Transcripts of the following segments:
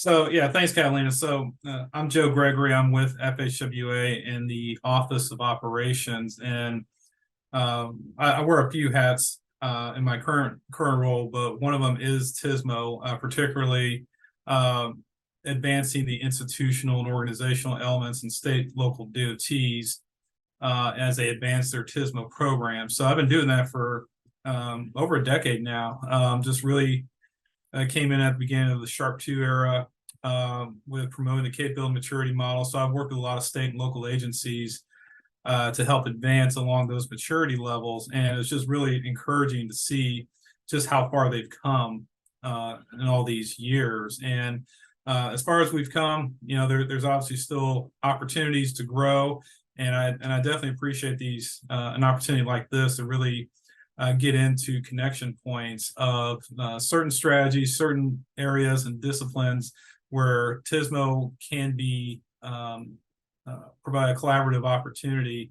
So yeah, thanks, Catalina. So I'm Joe Gregory. I'm with FHWA in the Office of Operations, and I wear a few hats in my current role, but one of them is TSMO, particularly advancing the institutional and organizational elements in state local DOTs as they advance their TSMO program. So I've been doing that for over a decade now. Just really came in at the beginning of the Sharp 2 era with promoting the capability maturity model. So I've worked with a lot of state and local agencies to help advance along those maturity levels. And it's just really encouraging to see just how far they've come in all these years. And as far as we've come, there's obviously still opportunities to grow. And I definitely appreciate these an opportunity like this to really get into connection points of certain strategies, certain areas and disciplines where TSMO can be provide a collaborative opportunity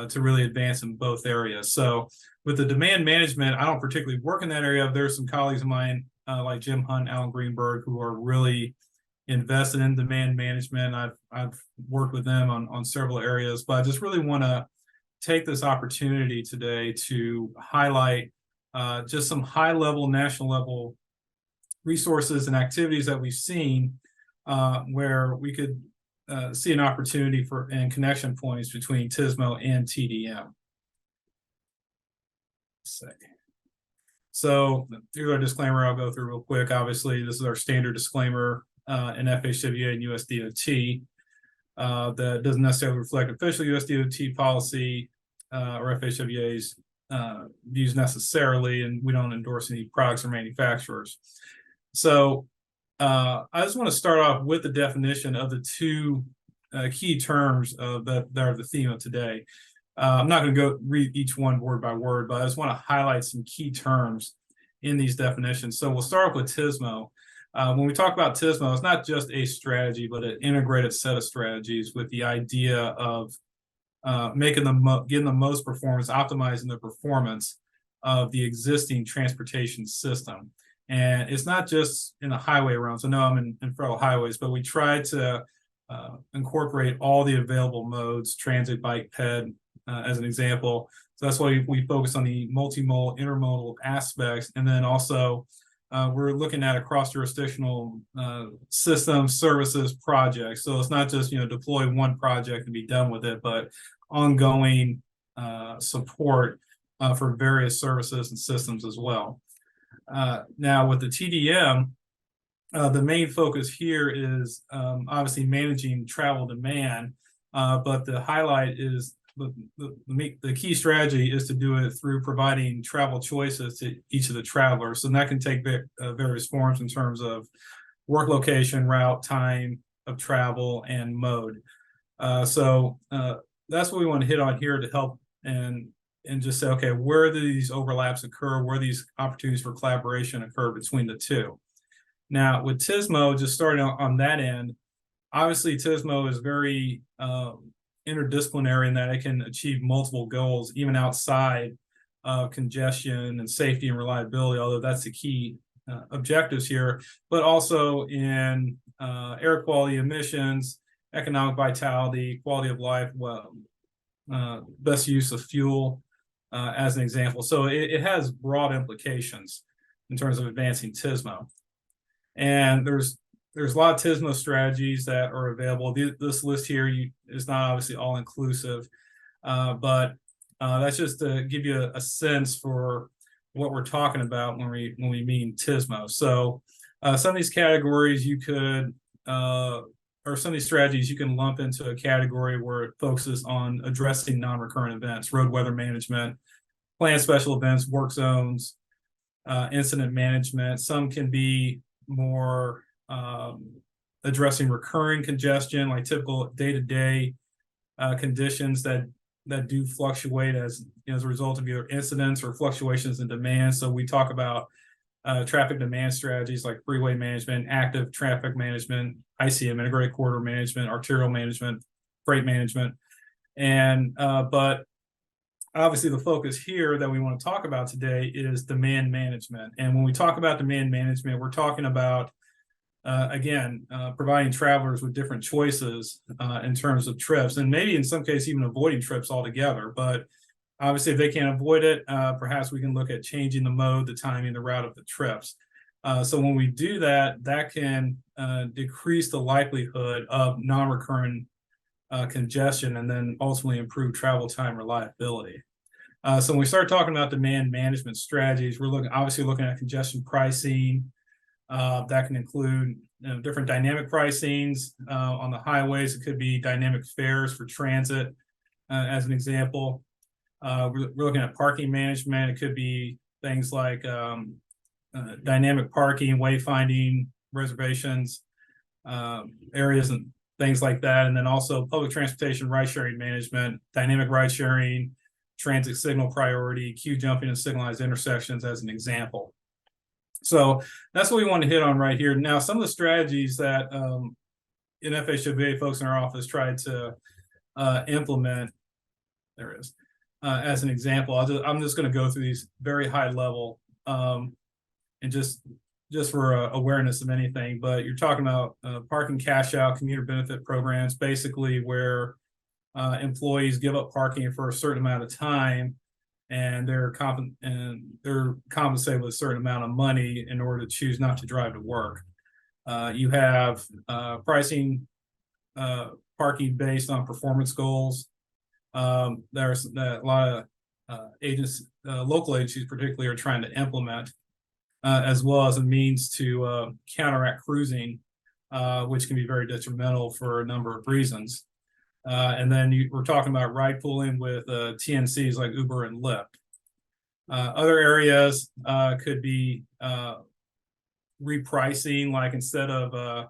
to really advance in both areas. So with the demand management, I don't particularly work in that area. There's some colleagues of mine like Jim Hunt, Alan Greenberg, who are really invested in demand management. I've worked with them on several areas, but I just really want to take this opportunity today to highlight just some high level, national level resources and activities that we've seen where we could see an opportunity for and connection points between TSMO and TDM. So here's our disclaimer I'll go through real quick. Obviously, this is our standard disclaimer in FHWA and USDOT that doesn't necessarily reflect official USDOT policy or FHWA's views necessarily, and we don't endorse any products or manufacturers. So I just want to start off with the definition of the two key terms that are the theme of today. I'm not going to go read each one word by word, but I just want to highlight some key terms in these definitions. So we'll start off with TSMO. When we talk about TSMO, it's not just a strategy, but an integrated set of strategies with the idea of getting the most performance, optimizing the performance of the existing transportation system. And it's not just in the highway realm. So no, I'm in federal highways, but we try to incorporate all the available modes, transit, bike, ped, as an example. So that's why we focus on the multimodal, intermodal aspects. And then also we're looking at across jurisdictional systems, services, projects. So it's not just, deploy one project and be done with it, but ongoing support for various services and systems as well. Now with the TDM, the main focus here is obviously managing travel demand, but the highlight is the key strategy is to do it through providing travel choices to each of the travelers. And that can take various forms in terms of work location, route, time of travel, and mode. So that's what we want to hit on here to help and just say, okay, where do these overlaps occur? Where these opportunities for collaboration occur between the two? Now, with TSMO, just starting on that end, obviously TSMO is very interdisciplinary in that it can achieve multiple goals, even outside of congestion and safety and reliability, although that's the key objectives here, but also in air quality, emissions, economic vitality, quality of life, best use of fuel, as an example. So it has broad implications in terms of advancing TSMO. And there's a lot of TSMO strategies that are available. This list here is not obviously all inclusive, but that's just to give you a sense for what we're talking about when we mean TSMO. So some of these categories you could, or some of these strategies you can lump into a category where it focuses on addressing non-recurrent events, road weather management, planned special events, work zones, incident management. Some can be more addressing recurring congestion, like typical day-to-day conditions that do fluctuate as a result of either incidents or fluctuations in demand. So we talk about traffic demand strategies like freeway management, active traffic management, ICM, integrated corridor management, arterial management, freight management. And but obviously the focus here that we want to talk about today is demand management. And when we talk about demand management, we're talking about again, providing travelers with different choices in terms of trips, and maybe in some cases even avoiding trips altogether. But obviously, if they can't avoid it, perhaps we can look at changing the mode, the timing, the route of the trips. So when we do that, that can decrease the likelihood of non-recurring congestion, and then ultimately improve travel time reliability. So when we start talking about demand management strategies, we're obviously looking at congestion pricing. That can include different dynamic pricings on the highways. It could be dynamic fares for transit, as an example. We're looking at parking management. It could be things like dynamic parking, wayfinding, reservations, areas, and things like that. And then also public transportation ride sharing management, dynamic ride sharing, transit signal priority, queue jumping, and signalized intersections as an example. So that's what we want to hit on right here. Now, some of the strategies that in FHWA folks in our office tried to implement, there it is, as an example. I'm just going to go through these very high level and just for awareness of anything. But you're talking about parking cash out, commuter benefit programs, basically where employees give up parking for a certain amount of time, and they're compensated with a certain amount of money in order to choose not to drive to work. You have pricing parking based on performance goals. There's a lot of local agencies particularly are trying to implement, as well as a means to counteract cruising, which can be very detrimental for a number of reasons. And then we're talking about ride pooling with TNCs like Uber and Lyft. Other areas could be repricing, like instead of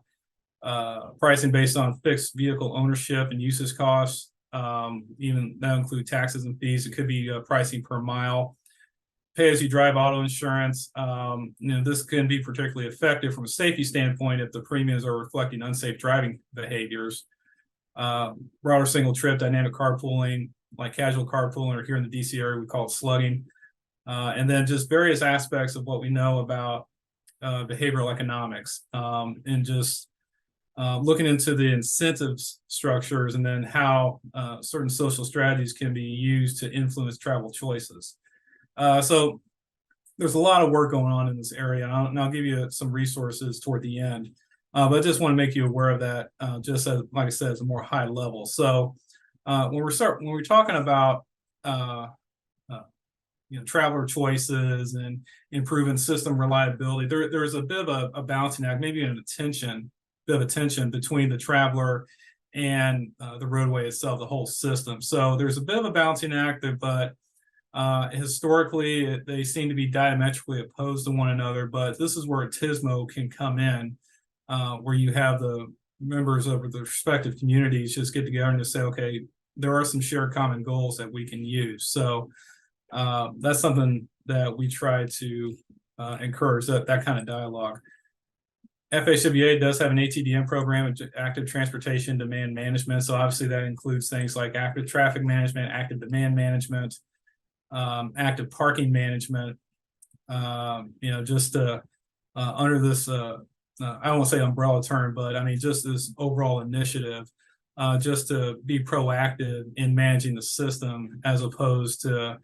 pricing based on fixed vehicle ownership and usage costs, even that include taxes and fees. It could be pricing per mile. Pay as you drive auto insurance. This can be particularly effective from a safety standpoint if the premiums are reflecting unsafe driving behaviors. Broader single trip, dynamic carpooling, like casual carpooling, or here in the DC area, we call it slugging. And then just various aspects of what we know about behavioral economics, and just looking into the incentives structures, and then how certain social strategies can be used to influence travel choices. So there's a lot of work going on in this area, and I'll give you some resources toward the end. But I just want to make you aware of that, just as, like I said, as a more high level. So when we're talking about traveler choices and improving system reliability, there's a bit of a balancing act, maybe a bit of a tension between the traveler and the roadway itself, the whole system. So there's a bit of a balancing act, but historically they seem to be diametrically opposed to one another. But this is where a TSMO can come in, where you have the members of the respective communities just get together and just say, okay, there are some shared common goals that we can use. So that's something that we try to encourage, that kind of dialogue. FHWA does have an ATDM program, active transportation demand management. So obviously that includes things like active traffic management, active demand management, active parking management, just under this, I don't want to say umbrella term, but I mean, just this overall initiative, just to be proactive in managing the system, as opposed to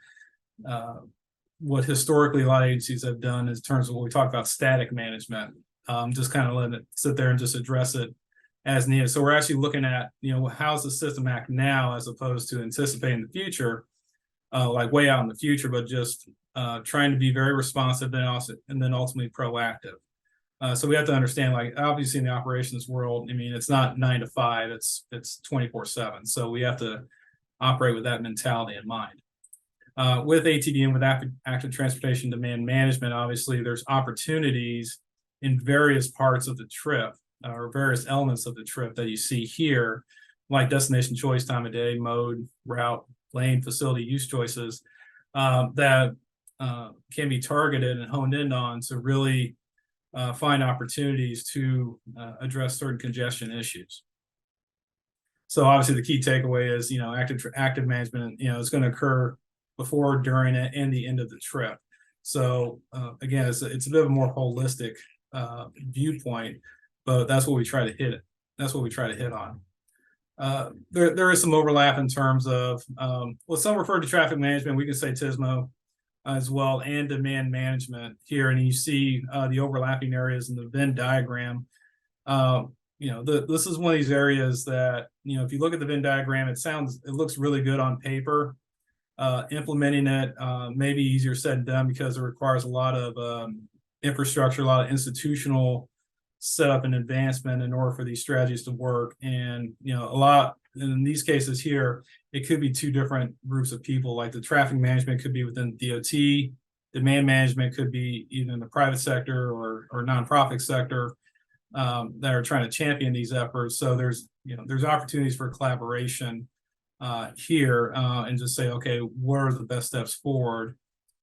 what historically a lot of agencies have done in terms of what we talk about static management, just kind of letting it sit there and just address it as needed. So we're actually looking at, how's the system act now, as opposed to anticipating the future, like way out in the future, but just trying to be very responsive and then ultimately proactive. So we have to understand, like, obviously in the operations world, I mean, it's not 9 to 5, it's 24/7. So we have to operate with that mentality in mind. With ATDM, with active transportation demand management, obviously there's opportunities in various parts of the trip, or various elements of the trip that you see here, like destination choice, time of day, mode, route, lane, facility use choices, that can be targeted and honed in on to really find opportunities to address certain congestion issues. So obviously the key takeaway is, active management, is going to occur before, during, and the end of the trip. So again, it's a bit of a more holistic viewpoint but that's what we try to hit. That's what we try to hit on. There is some overlap in terms of, well, some refer to traffic management. We can say TSMO as well, and demand management here. And you see the overlapping areas in the Venn diagram. This is one of these areas that, if you look at the Venn diagram, it looks really good on paper. Implementing it may be easier said than done because it requires a lot of infrastructure, a lot of institutional setup and advancement in order for these strategies to work. And a lot in these cases here, it could be two different groups of people. Like the traffic management could be within DOT, demand management could be either in the private sector or nonprofit sector that are trying to champion these efforts. So there's opportunities for collaboration here and just say, okay, what are the best steps forward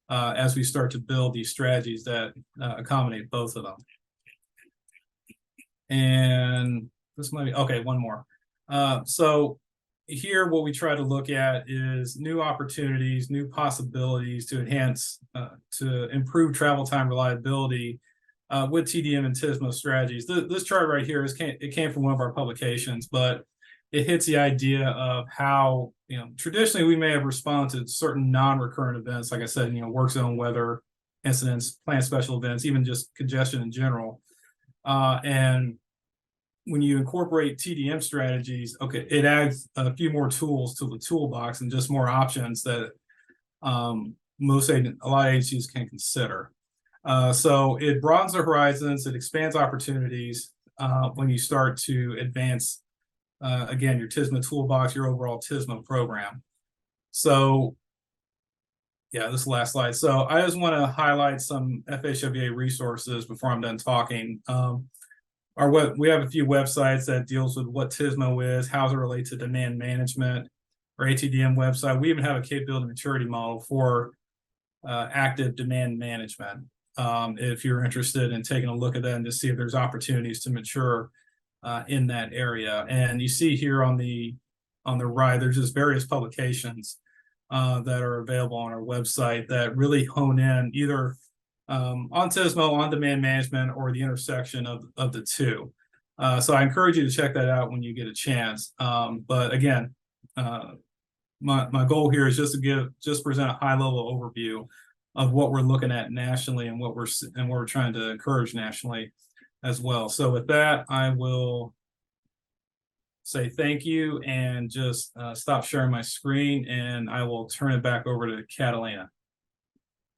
as we start to build these strategies that accommodate both of them. And this might be, okay, one more. So here, what we try to look at is new opportunities, new possibilities to enhance, to improve travel time reliability with TDM and TSMO strategies. This chart right here it came from one of our publications, but it hits the idea of how, traditionally we may have responded to certain non-recurrent events, like I said, work zone weather incidents, planned special events, even just congestion in general. And when you incorporate TDM strategies, okay, it adds a few more tools to the toolbox and just more options that a lot of agencies can consider. So it broadens the horizons, it expands opportunities when you start to advance, again, your TSMO toolbox, your overall TSMO program. So yeah, this last slide. So I just want to highlight some FHWA resources before I'm done talking. We have a few websites that deals with what TSMO is, how does it relate to demand management. Our ATDM website, we even have a capability maturity model for active demand management. If you're interested in taking a look at that and to see if there's opportunities to mature in that area. And you see here on the right, there's just various publications that are available on our website that really hone in either on TSMO, on demand management, or the intersection of the two. So I encourage you to check that out when you get a chance. But again, my goal here is just to present a high-level overview of what we're looking at nationally and what we're trying to encourage nationally as well. So with that, I will say thank you and just stop sharing my screen, and I will turn it back over to Catalina.